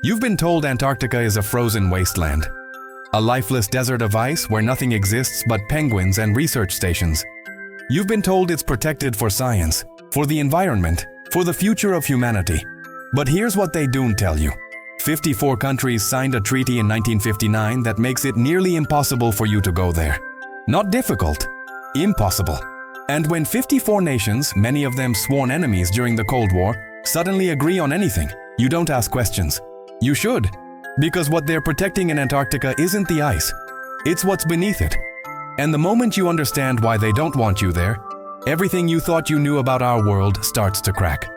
You've been told Antarctica is a frozen wasteland, a lifeless desert of ice where nothing exists but penguins and research stations. You've been told it's protected for science, for the environment, for the future of humanity. But here's what they don't tell you. 54 countries signed a treaty in 1959 that makes it nearly impossible for you to go there. Not difficult, impossible. And when 54 nations, many of them sworn enemies during the Cold War, suddenly agree on anything, you don't ask questions. You should, because what they're protecting in Antarctica isn't the ice, it's what's beneath it. And the moment you understand why they don't want you there, everything you thought you knew about our world starts to crack.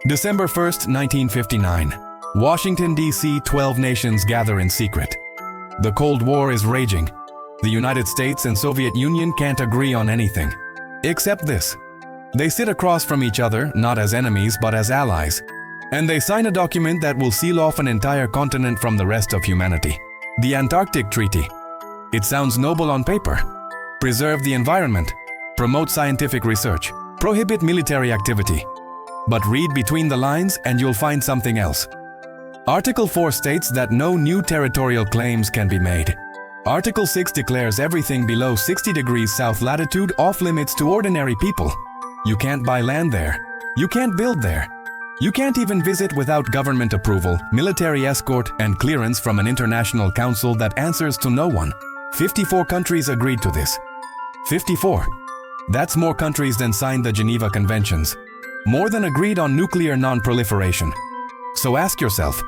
December 1st, 1959. Washington, D.C., 12 nations gather in secret. The Cold War is raging. The United States and Soviet Union can't agree on anything. Except this. They sit across from each other, not as enemies, but as allies. And they sign a document that will seal off an entire continent from the rest of humanity. The Antarctic Treaty. It sounds noble on paper. Preserve the environment. Promote scientific research. Prohibit military activity. But read between the lines and you'll find something else. Article 4 states that no new territorial claims can be made. Article 6 declares everything below 60 degrees south latitude off-limits to ordinary people. You can't buy land there. You can't build there. You can't even visit without government approval, military escort, and clearance from an international council that answers to no one. 54 countries agreed to this. 54. That's more countries than signed the Geneva Conventions. More than agreed on nuclear non-proliferation. So ask yourself,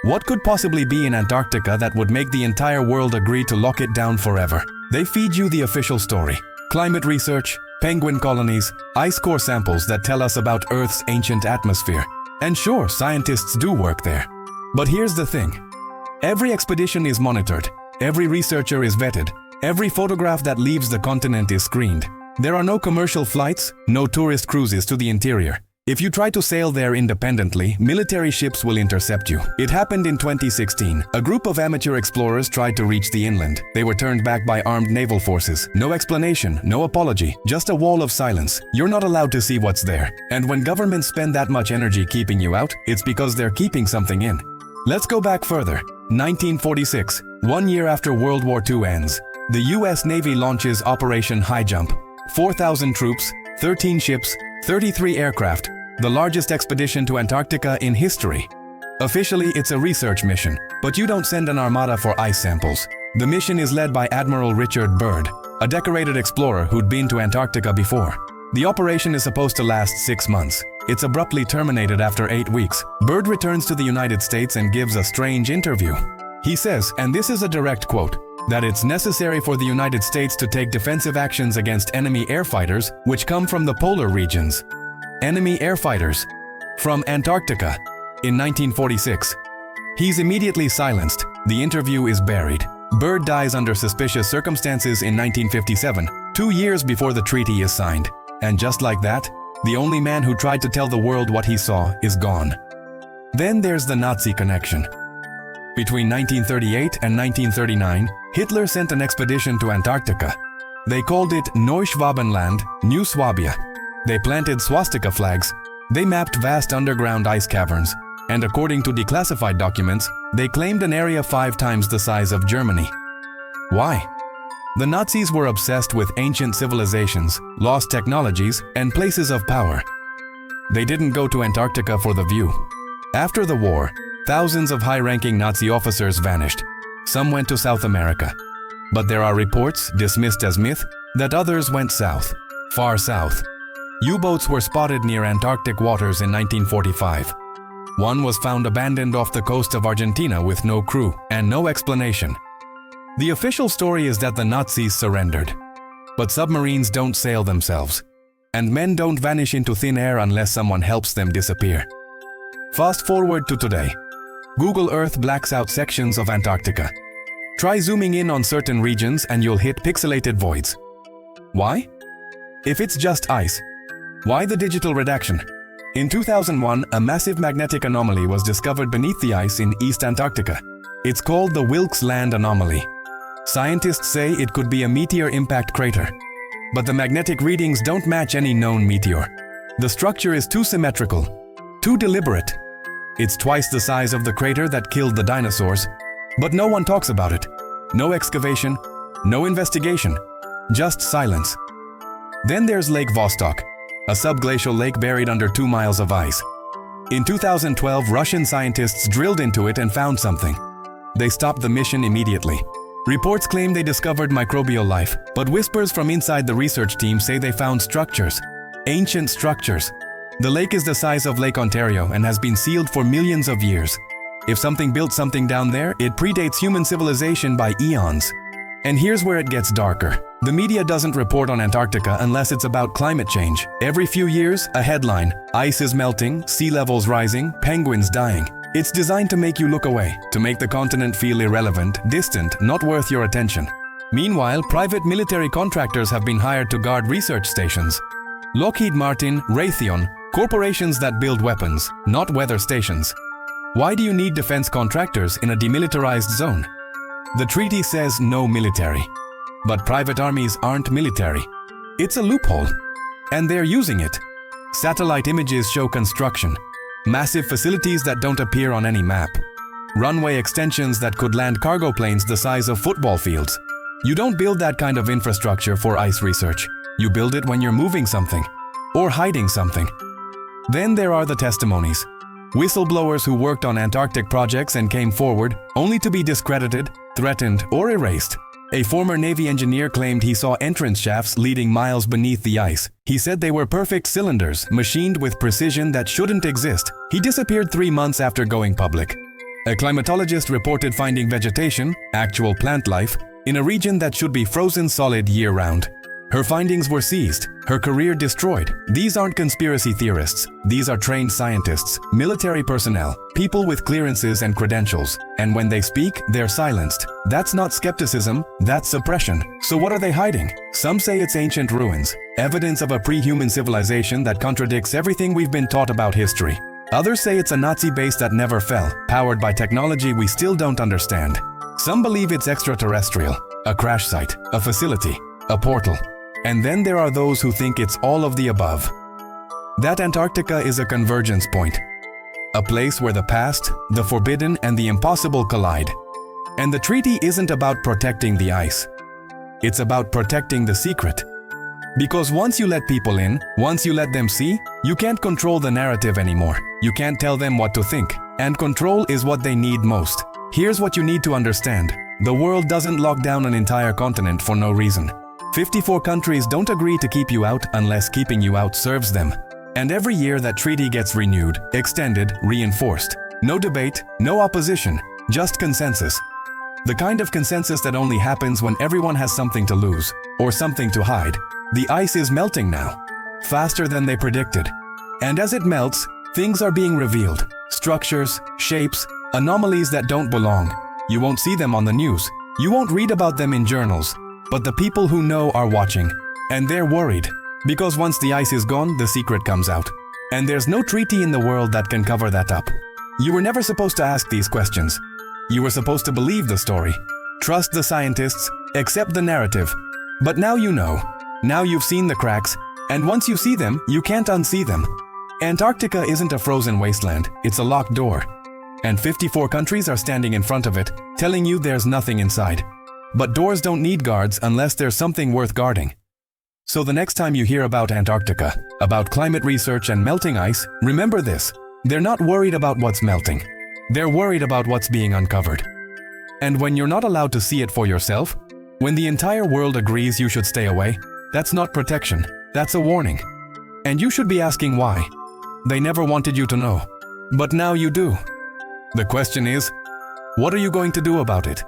what could possibly be in Antarctica that would make the entire world agree to lock it down forever? They feed you the official story. Climate research, penguin colonies, ice core samples that tell us about Earth's ancient atmosphere. And sure, scientists do work there. But here's the thing. Every expedition is monitored. Every researcher is vetted. Every photograph that leaves the continent is screened. There are no commercial flights, no tourist cruises to the interior. If you try to sail there independently, military ships will intercept you. It happened in 2016. A group of amateur explorers tried to reach the inland. They were turned back by armed naval forces. No explanation, no apology, just a wall of silence. You're not allowed to see what's there. And when governments spend that much energy keeping you out, it's because they're keeping something in. Let's go back further. 1946, 1 year after World War II ends. The US Navy launches Operation Highjump. 4,000 troops, 13 ships, 33 aircraft, the largest expedition to Antarctica in history. Officially, it's a research mission, but you don't send an armada for ice samples. The mission is led by Admiral Richard Byrd, a decorated explorer who'd been to Antarctica before. The operation is supposed to last 6 months. It's abruptly terminated after 8 weeks. Byrd returns to the United States and gives a strange interview. He says, and this is a direct quote, that it's necessary for the United States to take defensive actions against enemy air fighters which come from the polar regions. Enemy air fighters from Antarctica in 1946. He's immediately silenced. The interview is buried. Byrd dies under suspicious circumstances in 1957, 2 years before the treaty is signed. And just like that, the only man who tried to tell the world what he saw is gone. Then there's the Nazi connection. Between 1938 and 1939, Hitler sent an expedition to Antarctica. They called it Neuschwabenland, New Swabia. They planted swastika flags. They mapped vast underground ice caverns. And according to declassified documents, they claimed an area 5 times the size of Germany. Why? The Nazis were obsessed with ancient civilizations, lost technologies, and places of power. They didn't go to Antarctica for the view. After the war, thousands of high-ranking Nazi officers vanished. Some went to South America. But there are reports, dismissed as myth, that others went south, far south. U-boats were spotted near Antarctic waters in 1945. One was found abandoned off the coast of Argentina with no crew and no explanation. The official story is that the Nazis surrendered. But submarines don't sail themselves. And men don't vanish into thin air unless someone helps them disappear. Fast forward to today. Google Earth blacks out sections of Antarctica. Try zooming in on certain regions and you'll hit pixelated voids. Why? If it's just ice, why the digital redaction? In 2001, a massive magnetic anomaly was discovered beneath the ice in East Antarctica. It's called the Wilkes Land Anomaly. Scientists say it could be a meteor impact crater. But the magnetic readings don't match any known meteor. The structure is too symmetrical, too deliberate. It's twice the size of the crater that killed the dinosaurs. But no one talks about it. No excavation, no investigation, just silence. Then there's Lake Vostok, a subglacial lake buried under 2 miles of ice. In 2012, Russian scientists drilled into it and found something. They stopped the mission immediately. Reports claim they discovered microbial life, but whispers from inside the research team say they found structures, ancient structures. The lake is the size of Lake Ontario and has been sealed for millions of years. If something built something down there, it predates human civilization by eons. And here's where it gets darker. The media doesn't report on Antarctica unless it's about climate change. Every few years, a headline: ice is melting, sea levels rising, penguins dying. It's designed to make you look away, to make the continent feel irrelevant, distant, not worth your attention. Meanwhile, private military contractors have been hired to guard research stations. Lockheed Martin, Raytheon, corporations that build weapons, not weather stations. Why do you need defense contractors in a demilitarized zone? The treaty says no military. But private armies aren't military. It's a loophole. And they're using it. Satellite images show construction. Massive facilities that don't appear on any map. Runway extensions that could land cargo planes the size of football fields. You don't build that kind of infrastructure for ice research. You build it when you're moving something. Or hiding something. Then there are the testimonies. Whistleblowers who worked on Antarctic projects and came forward, only to be discredited, threatened, or erased. A former Navy engineer claimed he saw entrance shafts leading miles beneath the ice. He said they were perfect cylinders, machined with precision that shouldn't exist. He disappeared 3 months after going public. A climatologist reported finding vegetation, actual plant life, in a region that should be frozen solid year-round. Her findings were seized, her career destroyed. These aren't conspiracy theorists. These are trained scientists, military personnel, people with clearances and credentials. And when they speak, they're silenced. That's not skepticism, that's suppression. So what are they hiding? Some say it's ancient ruins, evidence of a pre-human civilization that contradicts everything we've been taught about history. Others say it's a Nazi base that never fell, powered by technology we still don't understand. Some believe it's extraterrestrial, a crash site, a facility, a portal. And then there are those who think it's all of the above. That Antarctica is a convergence point. A place where the past, the forbidden, and the impossible collide. And the treaty isn't about protecting the ice. It's about protecting the secret. Because once you let people in, once you let them see, you can't control the narrative anymore. You can't tell them what to think. And control is what they need most. Here's what you need to understand. The world doesn't lock down an entire continent for no reason. 54 countries don't agree to keep you out unless keeping you out serves them. And every year that treaty gets renewed, extended, reinforced. No debate, no opposition, just consensus. The kind of consensus that only happens when everyone has something to lose, or something to hide. The ice is melting now, faster than they predicted. And as it melts, things are being revealed. Structures, shapes, anomalies that don't belong. You won't see them on the news. You won't read about them in journals. But the people who know are watching. And they're worried. Because once the ice is gone, the secret comes out. And there's no treaty in the world that can cover that up. You were never supposed to ask these questions. You were supposed to believe the story. Trust the scientists. Accept the narrative. But now you know. Now you've seen the cracks. And once you see them, you can't unsee them. Antarctica isn't a frozen wasteland. It's a locked door. And 54 countries are standing in front of it, telling you there's nothing inside. But doors don't need guards unless there's something worth guarding. So the next time you hear about Antarctica, about climate research and melting ice, remember this. They're not worried about what's melting. They're worried about what's being uncovered. And when you're not allowed to see it for yourself, when the entire world agrees you should stay away, that's not protection, that's a warning. And you should be asking why. They never wanted you to know. But now you do. The question is, what are you going to do about it?